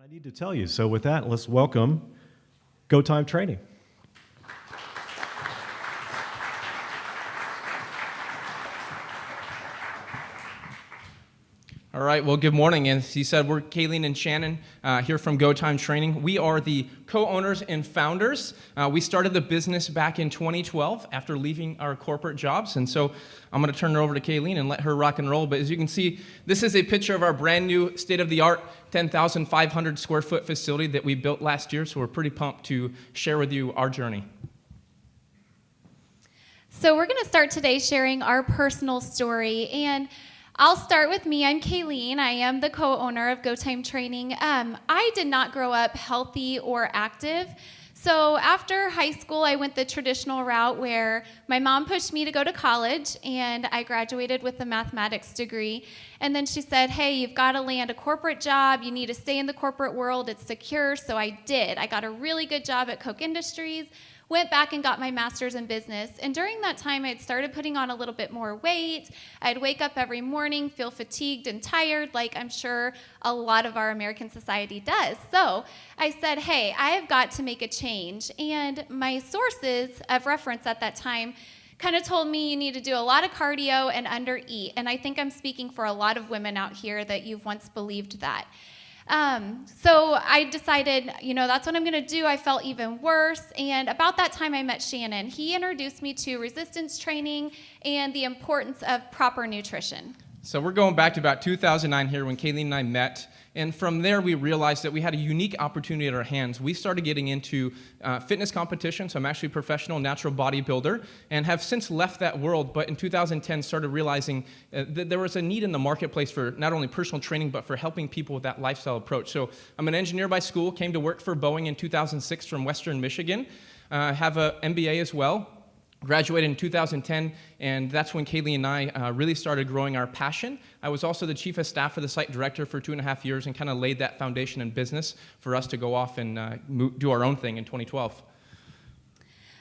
I need to tell you. So with that, let's welcome GoTime Training. All right, well, good morning. As he said, we're Kayleen and Shannon here from GoTime Training. We are the co-owners and founders. We started the business back in 2012 after leaving our corporate jobs. And so I'm going to turn it over to Kayleen and let her rock and roll. But as you can see, this is a picture of our brand new state-of-the-art 10,500 square foot facility that we built last year. So we're pretty pumped to share with you our journey. So we're going to start today sharing our personal story, and I'll start with me. I'm Kayleen. I am the co-owner of GoTime Training. I did not grow up healthy or active. So after high school, I went the traditional route where my mom pushed me to go to college, and I graduated with a mathematics degree. And then she said, hey, you've got to land a corporate job. You need to stay in the corporate world. It's secure. So I did. I got a really good job at Koch Industries. Went back and got my master's in business. And during that time, I'd started putting on a little bit more weight. I'd wake up every morning, feel fatigued and tired, like I'm sure a lot of our American society does. So I said, hey, I have got to make a change. And my sources of reference at that time kind of told me you need to do a lot of cardio and undereat. And I think I'm speaking for a lot of women out here that you've once believed that. So I decided, that's what I'm going to do. I felt even worse. And about that time, I met Shannon. He introduced me to resistance training and the importance of proper nutrition. So we're going back to about 2009 here when Kayleen and I met. And from there, we realized that we had a unique opportunity at our hands. We started getting into fitness competition. So I'm actually a professional natural bodybuilder and have since left that world. But in 2010, started realizing that there was a need in the marketplace for not only personal training, but for helping people with that lifestyle approach. So I'm an engineer by school, came to work for Boeing in 2006 from Western Michigan. Have an MBA as well. Graduated in 2010, and that's when Kaylee and I really started growing our passion. I was also the chief of staff for the site director for 2.5 years and kind of laid that foundation in business for us to go off and do our own thing in 2012.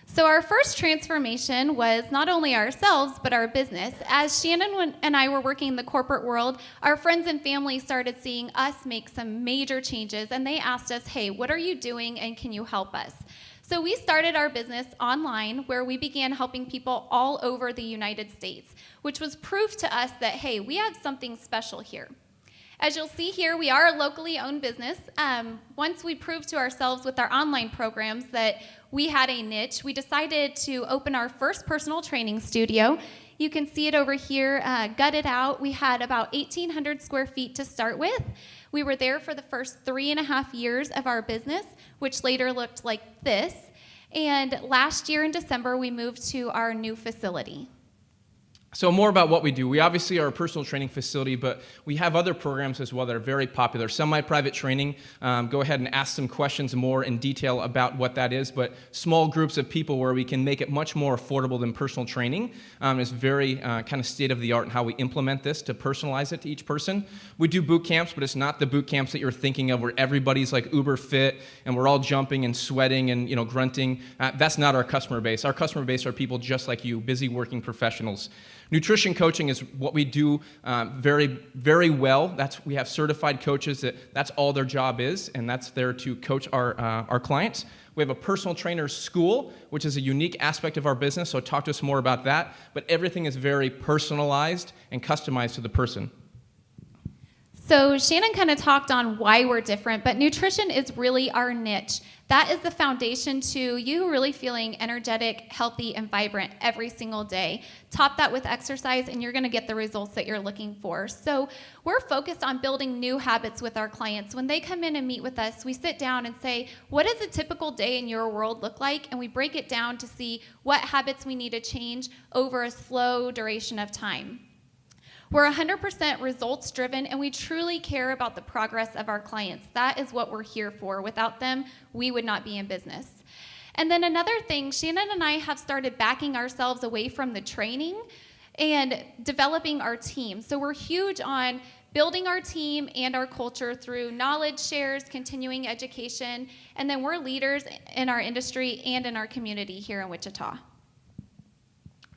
So our first transformation was not only ourselves, but our business. As Shannon and I were working in the corporate world, our friends and family started seeing us make some major changes, and they asked us, hey, what are you doing, and can you help us? So we started our business online where we began helping people all over the United States, which was proof to us that, hey, we have something special here. As you'll see here, we are a locally owned business. Once we proved to ourselves with our online programs that we had a niche, we decided to open our first personal training studio. You can see it over here, gutted out. We had about 1,800 square feet to start with. We were there for the first 3.5 years of our business, which later looked like this. And last year in December, we moved to our new facility. So more about what we do. We obviously are a personal training facility, but we have other programs as well that are very popular. Semi-private training, go ahead and ask some questions more in detail about what that is, but small groups of people where we can make it much more affordable than personal training is very kind of state-of-the-art in how we implement this to personalize it to each person. We do boot camps, but it's not the boot camps that you're thinking of where everybody's like uber fit and we're all jumping and sweating and grunting. That's not our customer base. Our customer base are people just like you, busy working professionals. Nutrition coaching is what we do very, very well. We have certified coaches that's all their job is, and that's there to coach our clients. We have a personal trainer school, which is a unique aspect of our business, so talk to us more about that. But everything is very personalized and customized to the person. So Shannon kind of talked on why we're different, but nutrition is really our niche. That is the foundation to you really feeling energetic, healthy, and vibrant every single day. Top that with exercise, and you're going to get the results that you're looking for. So we're focused on building new habits with our clients. When they come in and meet with us, we sit down and say, what does a typical day in your world look like? And we break it down to see what habits we need to change over a slow duration of time. We're 100% results driven, and we truly care about the progress of our clients. That is what we're here for. Without them, we would not be in business. And then another thing, Shannon and I have started backing ourselves away from the training and developing our team. So we're huge on building our team and our culture through knowledge shares, continuing education, and then we're leaders in our industry and in our community here in Wichita.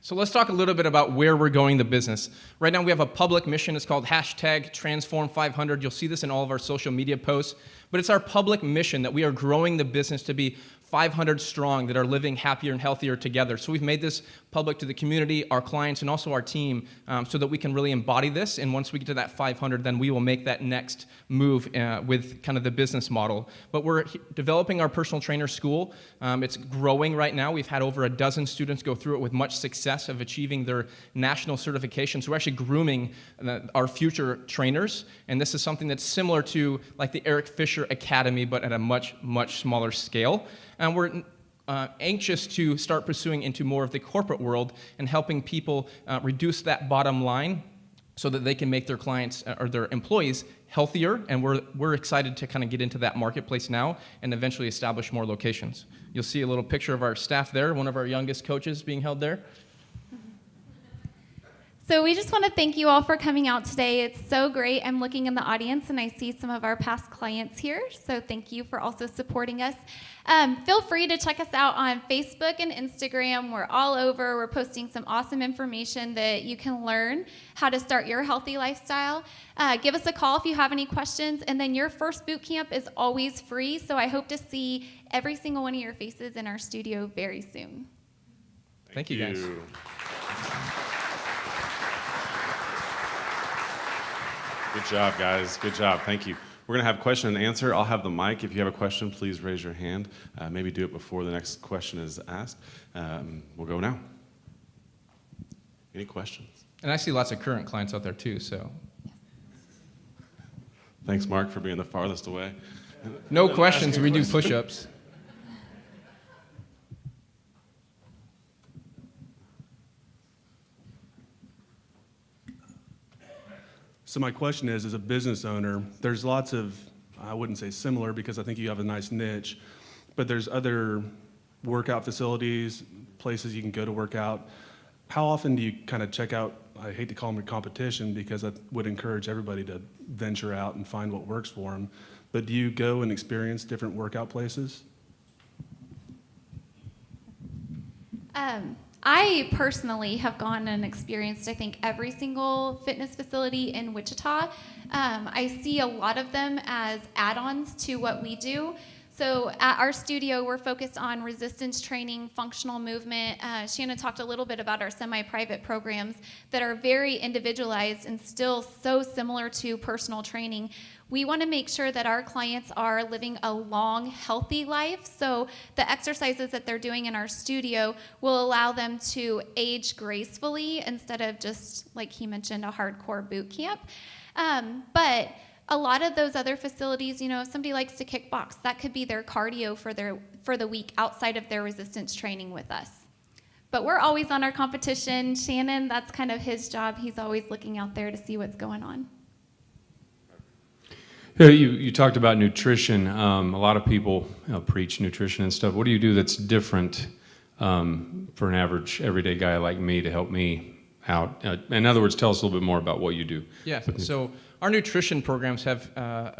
So let's talk a little bit about where we're going the business. Right now we have a public mission. It's called #Transform500. You'll see this in all of our social media posts. But it's our public mission that we are growing the business to be 500 strong that are living happier and healthier together. So we've made this public to the community, our clients, and also our team so that we can really embody this. And once we get to that 500, then we will make that next move with kind of the business model. But we're developing our personal trainer school. It's growing right now. We've had over a dozen students go through it with much success of achieving their national certification. So we're actually grooming our future trainers. And this is something that's similar to like the Eric Fisher Academy, but at a much, much smaller scale. And we're anxious to start pursuing into more of the corporate world and helping people reduce that bottom line so that they can make their clients or their employees healthier. And we're excited to kind of get into that marketplace now and eventually establish more locations. You'll see a little picture of our staff there, one of our youngest coaches being held there. So we just want to thank you all for coming out today. It's so great. I'm looking in the audience and I see some of our past clients here. So thank you for also supporting us. Feel free to check us out on Facebook and Instagram. We're all over. We're posting some awesome information that you can learn how to start your healthy lifestyle. Give us a call if you have any questions. And then your first boot camp is always free. So I hope to see every single one of your faces in our studio very soon. Thank you, guys. Good job, guys. Good job. Thank you. We're going to have question and answer. I'll have the mic. If you have a question, please raise your hand. Maybe do it before the next question is asked. We'll go now. Any questions? And I see lots of current clients out there too, so. Thanks, Mark, for being the farthest away. No questions, we do push-ups. So my question is, as a business owner, there's lots of, I wouldn't say similar because I think you have a nice niche, but there's other workout facilities, places you can go to work out. How often do you kind of check out, I hate to call them a competition because I would encourage everybody to venture out and find what works for them, but do you go and experience different workout places? I personally have gone and experienced, I think, every single fitness facility in Wichita. I see a lot of them as add-ons to what we do. So at our studio, we're focused on resistance training, functional movement. Shannon talked a little bit about our semi-private programs that are very individualized and still so similar to personal training. We want to make sure that our clients are living a long, healthy life. So the exercises that they're doing in our studio will allow them to age gracefully instead of just, like he mentioned, a hardcore boot camp. But a lot of those other facilities, you know, if somebody likes to kickbox, that could be their cardio for the week outside of their resistance training with us. But we're always on our competition. Shannon, that's kind of his job. He's always looking out there to see what's going on. Yeah, you talked about nutrition. A lot of people preach nutrition and stuff. What do you do that's different for an average everyday guy like me to help me out? In other words, tell us a little bit more about what you do. Yeah, so our nutrition programs have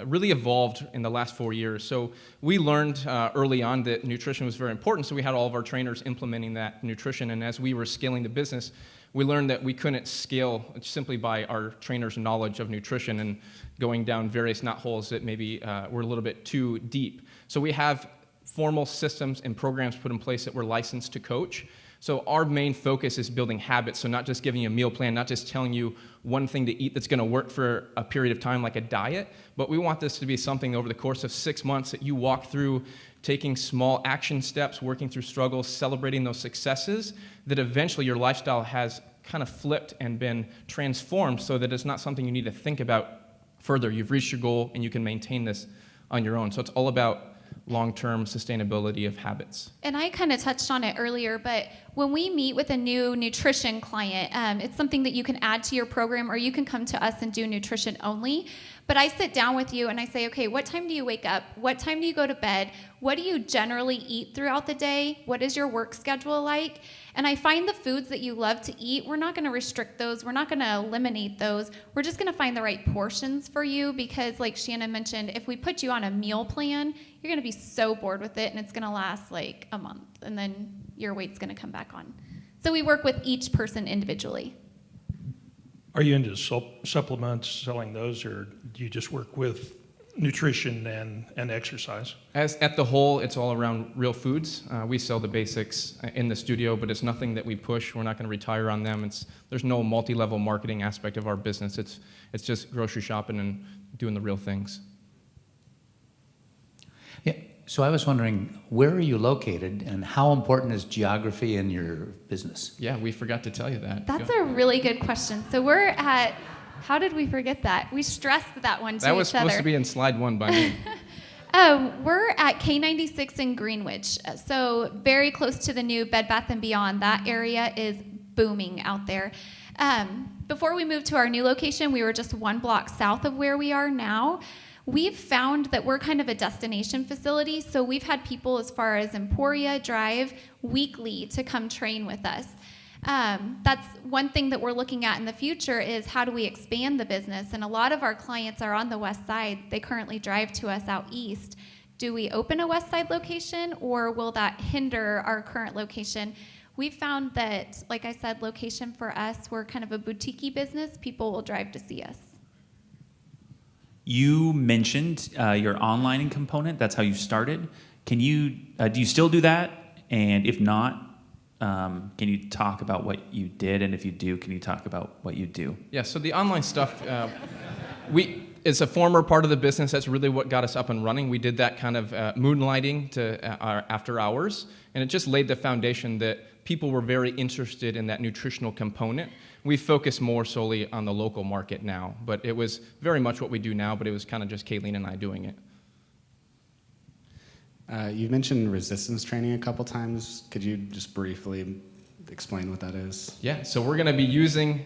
really evolved in the last 4 years. So we learned early on that nutrition was very important, so we had all of our trainers implementing that nutrition. And as we were scaling the business, we learned that we couldn't scale simply by our trainers' knowledge of nutrition and going down various knot holes that maybe were a little bit too deep. So we have formal systems and programs put in place that we're licensed to coach. So our main focus is building habits, so not just giving you a meal plan, not just telling you one thing to eat that's going to work for a period of time like a diet, but we want this to be something over the course of 6 months that you walk through, taking small action steps, working through struggles, celebrating those successes, that eventually your lifestyle has kind of flipped and been transformed so that it's not something you need to think about further. You've reached your goal and you can maintain this on your own. So it's all about long-term sustainability of habits. And I kind of touched on it earlier, but when we meet with a new nutrition client, it's something that you can add to your program, or you can come to us and do nutrition only. But I sit down with you and I say, okay, what time do you wake up? What time do you go to bed? What do you generally eat throughout the day? What is your work schedule like? And I find the foods that you love to eat, we're not going to restrict those. We're not going to eliminate those. We're just going to find the right portions for you because, like Shannon mentioned, if we put you on a meal plan, you're going to be so bored with it and it's going to last like a month and then your weight's going to come back on. So we work with each person individually. Are you into supplements, selling those, or do you just work with nutrition and exercise? As at the whole, it's all around real foods. We sell the basics in the studio, but it's nothing that we push. We're not going to retire on them. There's no multi-level marketing aspect of our business. It's just grocery shopping and doing the real things. Yeah, so I was wondering, where are you located and how important is geography in your business? Yeah, we forgot to tell you that. That's a really good question. So we're at, how did we forget that? We stressed that one to That was each other. supposed to be in slide 1 by me. We're at K96 in Greenwich, so very close to the new Bed Bath & Beyond. That area is booming out there. Before we moved to our new location, we were just 1 block south of where we are now. We've found that we're kind of a destination facility, so we've had people as far as Emporia drive weekly to come train with us. That's one thing that we're looking at in the future is how do we expand the business? And a lot of our clients are on the west side. They currently drive to us out east. Do we open a west side location, or will that hinder our current location? We've found that, like I said, location for us, we're kind of a boutique-y business. People will drive to see us. You mentioned your online component. That's how you started. Can you do you still do that? And if not, can you talk about what you did? And if you do, can you talk about what you do? Yeah, so the online stuff, it's a former part of the business. That's really what got us up and running. We did that kind of moonlighting to our after hours, and it just laid the foundation that people were very interested in that nutritional component. We focus more solely on the local market now, but it was very much what we do now, but it was kind of just Kayleen and I doing it. You've mentioned resistance training a couple times. Could you just briefly explain what that is? Yeah, so we're going to be using,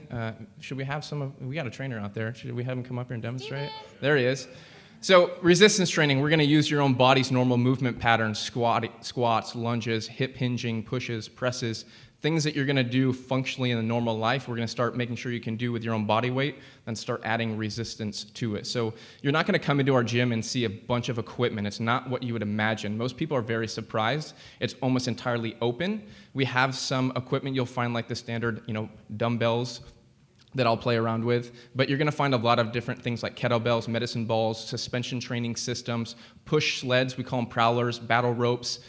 should we have we got a trainer out there. Should we have him come up here and demonstrate? There he is. So resistance training, we're going to use your own body's normal movement patterns, squats, lunges, hip hinging, pushes, presses, things that you're going to do functionally in a normal life. We're going to start making sure you can do with your own body weight, then start adding resistance to it. So you're not going to come into our gym and see a bunch of equipment. It's not what you would imagine. Most people are very surprised. It's almost entirely open. We have some equipment you'll find like the standard, dumbbells that I'll play around with, but you're gonna find a lot of different things like kettlebells, medicine balls, suspension training systems, push sleds, we call them prowlers, battle ropes,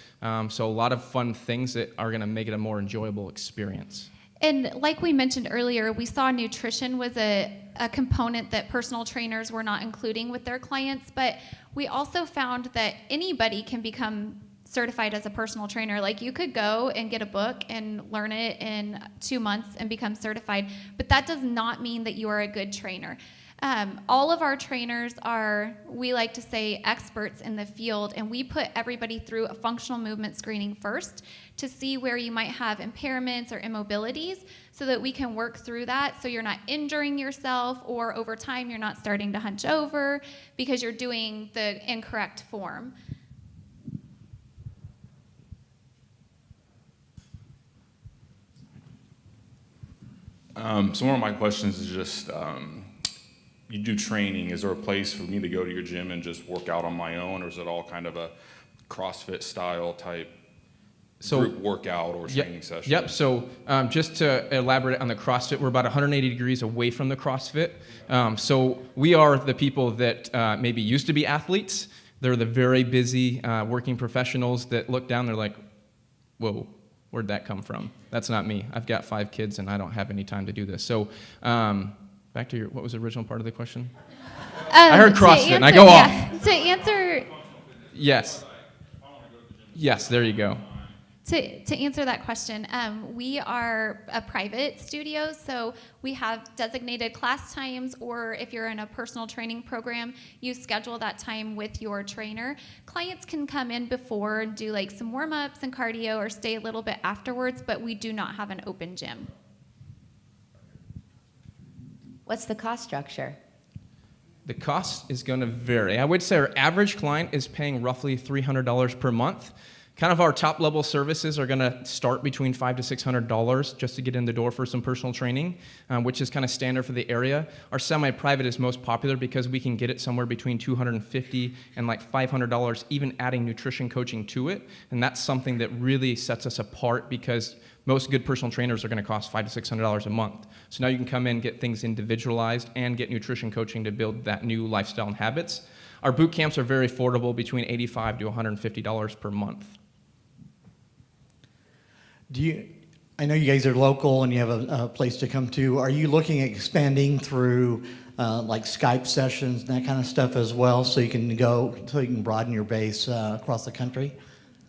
so a lot of fun things that are gonna make it a more enjoyable experience. And like we mentioned earlier, we saw nutrition was a component that personal trainers were not including with their clients, but we also found that anybody can become certified as a personal trainer. Like you could go and get a book and learn it in 2 months and become certified, but that does not mean that you are a good trainer. All of our trainers are, we like to say, experts in the field, and we put everybody through a functional movement screening first to see where you might have impairments or immobilities so that we can work through that so you're not injuring yourself, or over time you're not starting to hunch over because you're doing the incorrect form. So one of my questions is just, you do training. Is there a place for me to go to your gym and just work out on my own, or is it all kind of a CrossFit style type group workout or training session? Yep, so just to elaborate on the CrossFit, we're about 180 degrees away from the CrossFit. So we are the people that maybe used to be athletes. They're the very busy working professionals that look down, they're like, whoa, where'd that come from? That's not me. I've got 5 kids and I don't have any time to do this. So back to what was the original part of the question? I heard CrossFit and I go off. To answer... Yes. Yes, there you go. To answer that question, we are a private studio, so we have designated class times, or if you're in a personal training program, you schedule that time with your trainer. Clients can come in before and do like some warm-ups and cardio or stay a little bit afterwards, but we do not have an open gym. What's the cost structure? The cost is going to vary. I would say our average client is paying roughly $300 per month. Kind of our top level services are going to start between $500 to $600 just to get in the door for some personal training, which is kind of standard for the area. Our semi-private is most popular because we can get it somewhere between $250 and like $500, even adding nutrition coaching to it. And that's something that really sets us apart because most good personal trainers are going to cost $500 to $600 a month. So now you can come in, get things individualized, and get nutrition coaching to build that new lifestyle and habits. Our boot camps are very affordable, between $85 to $150 per month. I know you guys are local and you have a place to come to. Are you looking at expanding through like Skype sessions and that kind of stuff as well, so you can broaden your base across the country?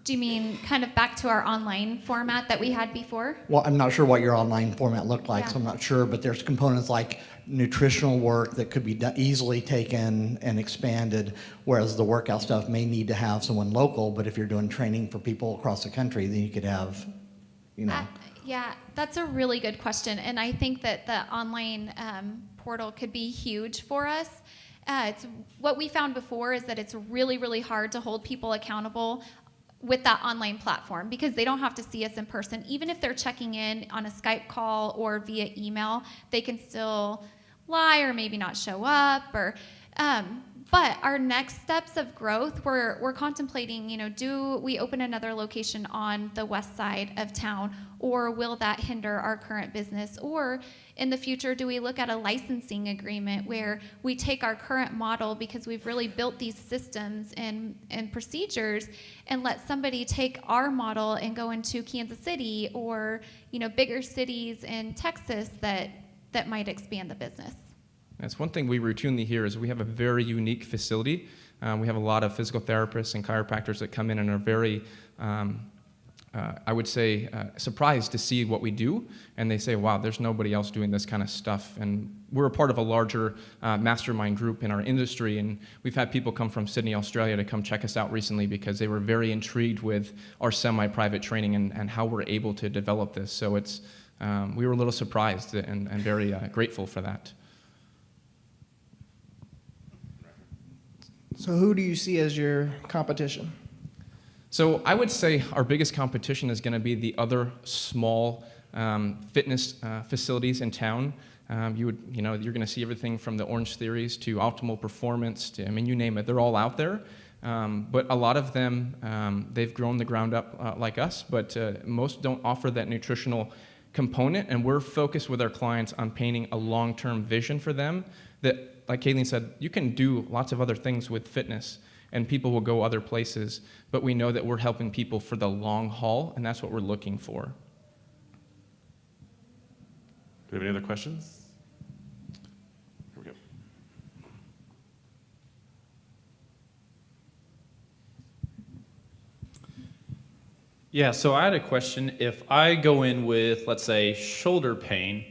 Do you mean kind of back to our online format that we had before? Well, I'm not sure what your online format looked like, Yeah. so I'm not sure, but there's components like nutritional work that could be easily taken and expanded, whereas the workout stuff may need to have someone local, but if you're doing training for people across the country, then you could have, Yeah, that's a really good question, and I think that the online portal could be huge for us. What we found before is that it's really, really hard to hold people accountable with that online platform because they don't have to see us in person. Even if they're checking in on a Skype call or via email, they can still lie or maybe not show up. But our next steps of growth, we're contemplating, do we open another location on the west side of town, or will that hinder our current business? Or in the future, do we look at a licensing agreement where we take our current model, because we've really built these systems and procedures, and let somebody take our model and go into Kansas City or bigger cities in Texas that might expand the business? That's one thing we routinely hear is we have a very unique facility. We have a lot of physical therapists and chiropractors that come in and are very, I would say, surprised to see what we do. And they say, wow, there's nobody else doing this kind of stuff. And we're a part of a larger mastermind group in our industry. And we've had people come from Sydney, Australia to come check us out recently because they were very intrigued with our semi-private training and how we're able to develop this. So we were a little surprised and very grateful for that. So who do you see as your competition? So I would say our biggest competition is going to be the other small fitness facilities in town. You're going to see everything from the Orange Theories to Optimal Performance to, you name it, they're all out there. But a lot of them, they've grown the ground up like us, but most don't offer that nutritional component, and we're focused with our clients on painting a long-term vision for them that, like Kayleen said, you can do lots of other things with fitness, and people will go other places, but we know that we're helping people for the long haul, and that's what we're looking for. Do we have any other questions? Here we go. Yeah, so I had a question. If I go in with, let's say, shoulder pain,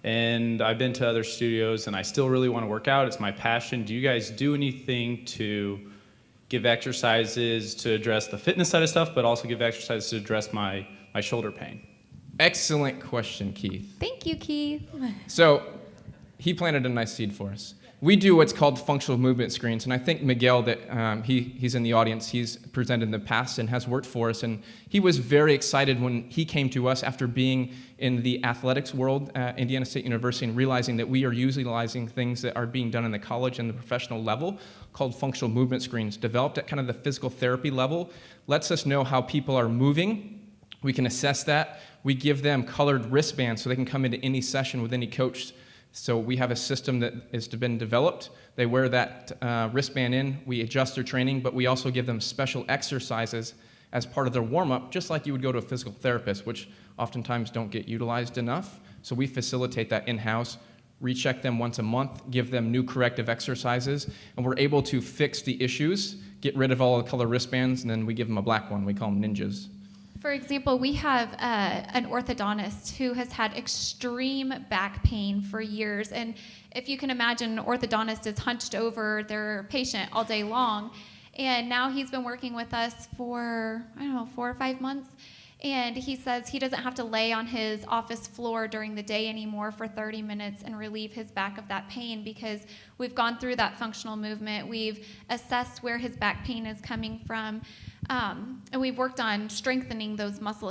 and I've been to other studios and I still really want to work out, it's my passion, do you guys do anything to give exercises to address the fitness side of stuff, but also give exercises to address my shoulder pain? Excellent question, Keith. Thank you, Keith. So he planted a nice seed for us. We do what's called functional movement screens, and I think Miguel, that he's in the audience, he's presented in the past and has worked for us, and he was very excited when he came to us after being in the athletics world at Indiana State University and realizing that we are utilizing things that are being done in the college and the professional level called functional movement screens, developed at kind of the physical therapy level, lets us know how people are moving. We can assess that. We give them colored wristbands so they can come into any session with any coach. So we have a system that has been developed. They wear that wristband in. We adjust their training, but we also give them special exercises as part of their warm-up, just like you would go to a physical therapist, which oftentimes don't get utilized enough. So we facilitate that in-house, recheck them once a month, give them new corrective exercises, and we're able to fix the issues, get rid of all the color wristbands, and then we give them a black one. We call them ninjas. For example, we have an orthodontist who has had extreme back pain for years. And if you can imagine, an orthodontist is hunched over their patient all day long. And now he's been working with us for, 4 or 5 months. And he says he doesn't have to lay on his office floor during the day anymore for 30 minutes and relieve his back of that pain because we've gone through that functional movement. We've assessed where his back pain is coming from. And we've worked on strengthening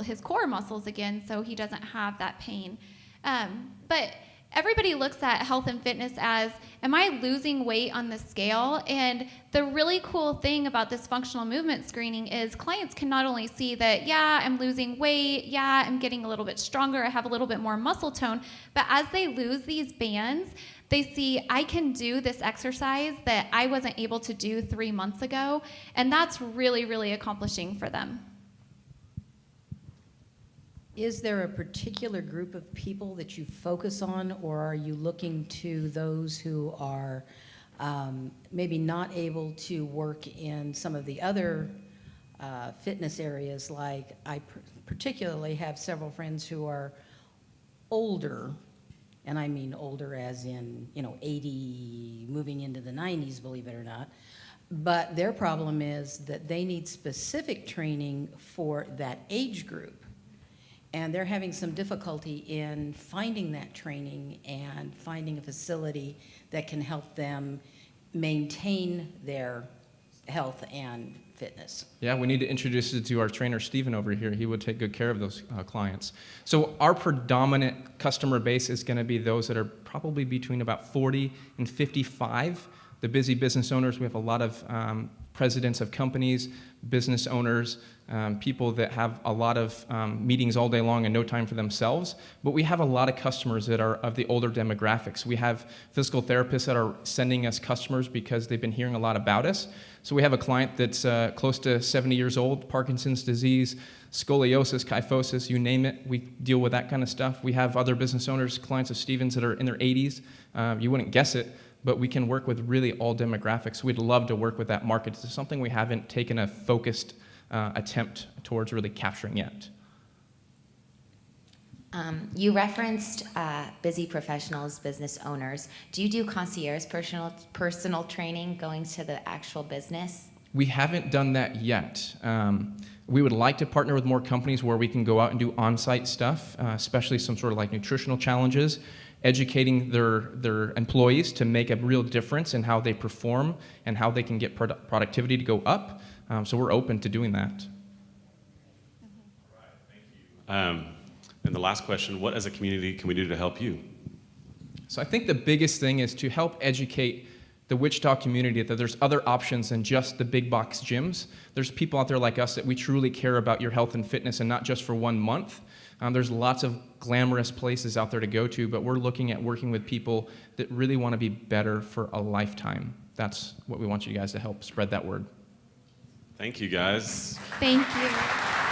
his core muscles again, so he doesn't have that pain. But everybody looks at health and fitness as, am I losing weight on the scale? And the really cool thing about this functional movement screening is clients can not only see that, yeah, I'm losing weight, yeah, I'm getting a little bit stronger, I have a little bit more muscle tone, but as they lose these bands, they see, I can do this exercise that I wasn't able to do 3 months ago, and that's really, really accomplishing for them. Is there a particular group of people that you focus on, or are you looking to those who are maybe not able to work in some of the other fitness areas? Like I particularly have several friends who are older, and I mean older as in, 80, moving into the 90s, believe it or not. But their problem is that they need specific training for that age group. And they're having some difficulty in finding that training and finding a facility that can help them maintain their health and fitness. Yeah, we need to introduce you to our trainer, Steven, over here. He would take good care of those clients. So our predominant customer base is going to be those that are probably between about 40 and 55. The busy business owners, we have a lot of presidents of companies, business owners, people that have a lot of meetings all day long and no time for themselves. But we have a lot of customers that are of the older demographics. We have physical therapists that are sending us customers because they've been hearing a lot about us. So we have a client that's close to 70 years old, Parkinson's disease, scoliosis, kyphosis, you name it. We deal with that kind of stuff. We have other business owners, clients of Stevens that are in their 80s. You wouldn't guess it, but we can work with really all demographics. We'd love to work with that market. It's something we haven't taken a focused attempt towards really capturing yet. You referenced busy professionals, business owners. Do you do concierge personal training going to the actual business? We haven't done that yet. We would like to partner with more companies where we can go out and do on-site stuff, especially some sort of like nutritional challenges, educating their employees to make a real difference in how they perform and how they can get productivity to go up. So we're open to doing that. And the last question, what as a community can we do to help you? So I think the biggest thing is to help educate the Wichita community that there's other options than just the big box gyms. There's people out there like us that we truly care about your health and fitness, and not just for 1 month. There's lots of glamorous places out there to go to, but we're looking at working with people that really want to be better for a lifetime. That's what we want you guys to help spread that word. Thank you, guys. Thank you.